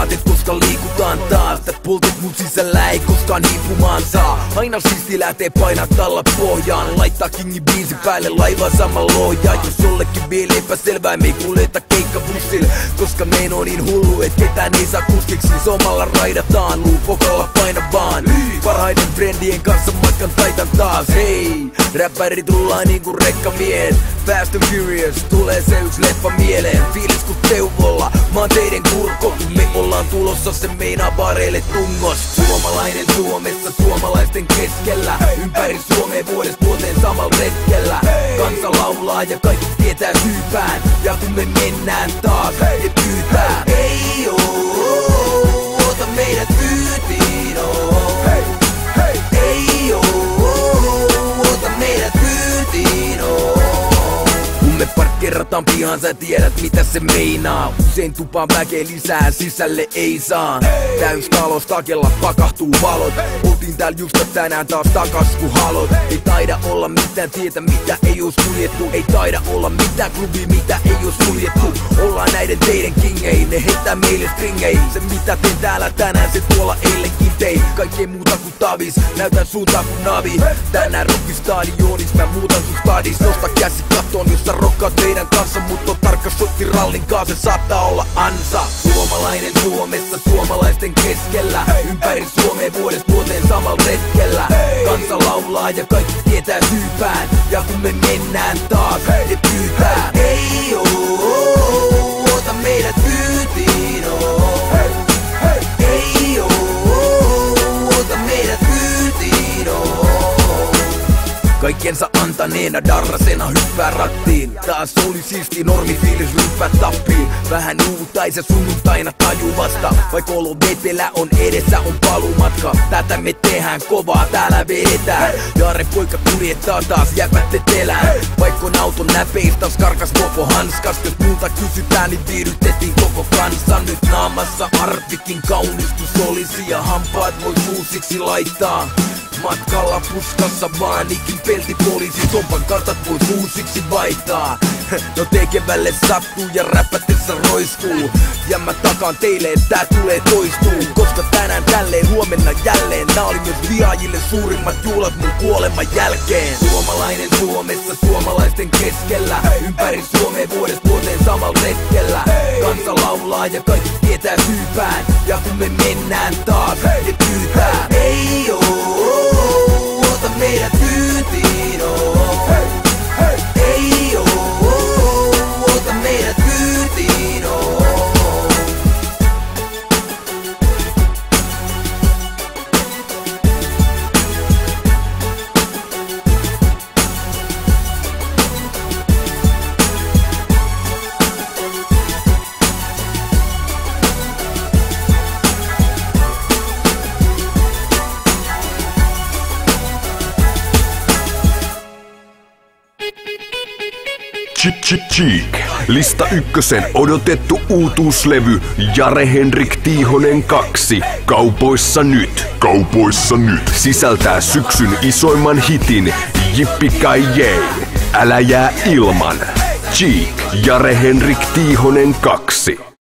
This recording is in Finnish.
vaatet, koska liikutaan taas. Tät poltot mun sisällä ei koskaan hiipumaan saa. Aina siisti lähtee painaa talla pohjaan. Laittaa kingin biisi päälle laivaa sama lohjaa. Jos jollekin vielä epäselvää, me ei kuljeta keikkabussilla, koska mein on niin hullu, et ketään ei saa kuskiksi. Somalla raidataan, luu pokalla paina vaan. Parhaiden friendien kanssa matkan taitan taas. Hei, räppäri tullaan niinku rekkamiehet. Fast and Furious, tulee se yks leffa mieleen. Fiilis ku Teuvolla, mä oon teidän kurko. Kun me ollaan tulossa, se meinaa bareille tungos. Suomalainen Suomessa, suomalaisten keskellä. Ympäri Suomea vuodesta vuoteen samalla retkellä. Kansa laulaa ja kaikki tietää syypään. Ja kun me mennään taas, ne pyytää. Ei oo, ota meidät kyytiin oo. Ei oo, ota meidät kyytiin oo. Kun me parkkeerataan pihan, sä tiedät mitä se meinaa. Usein tupaan väkeä lisää, sisälle ei saa. Täyskalos takella pakahtuu valot. Oltiin täällä just tänään taas takas ku halot. Ei taida olla mitään tietä, mitä ei oo suljettu. Ei taida olla mitään klubi, mitä ei oo suljettu. Ollaan näiden teidän kingei, ne heittää meille stringei. Se mitä teen täällä tänään, se tuolla eilenkin tei. Kaikkea muuta kuin tavis, näytän suuntaan kuin navi. Tänään rockistadionis, mä muutan sun stadis. Nosta käsi kattoon, jos sä rokkaat meidän kanssa. Mut on tarkka shotti rallin kanssa, se saattaa olla ansa. Suomalainen Suomessa, suomalaisten keskellä. Ympäri Suomea vuodesta vuoteen samalla retkellä. Kansa laulaa ja kaikki tietää syypään. Ja kun me mennään taas, ne pyytää. Ei oo, ota meidät kyytiin oo. Ei oo, ota meidät kyytiin oo. Kaikkensa antaneena darrasena hyppää rattiin. Taas oli siisti normifiilis ryppää tappiin. Vähän uutaisen sunnuntaina taju vasta. Vaikka olo vetelä on edessä on palumatka. Tätä me tehdään kovaa, täällä vedetään. Jare poika kuljettaa taas jäpätte telään. Vaikka on auton näpeistä karkas koko hanskas. Jos multa kysytään niin viihdytettiin koko kansa. Nyt naamassa Arvikin kaunistus olisi. Ja hampaat voi uusiksi laittaa. Matkalla puskassa vaanikin peltipoliisi. Sompan kartat voi uusiksi vaihtaa. No tekevälle sattuu ja räpätessä roiskuu. Ja mä takaan teille, että tää tulee toistuu. Koska tänään tälleen, huomenna jälleen. Nää oli myös vihaajille suurimmat juhlat mun kuoleman jälkeen. Suomalainen Suomessa, suomalaisten keskellä. Ympäri Suomea vuodesta vuoteen samalla retkellä. Kansa laulaa ja kaikki tietää syypään. Ja kun me mennään taas, ne pyytää. Ei oo, ota meidät kyytiin oo. Ei oo, ota meidät kyytiin oo. Cheek. Lista ykkösen odotettu uutuuslevy Jare Henrik Tiihonen 2. Kaupoissa nyt. Kaupoissa nyt. Sisältää syksyn isoimman hitin Yippee-ki-yay. Älä jää ilman. Cheek. Jare Henrik Tiihonen 2.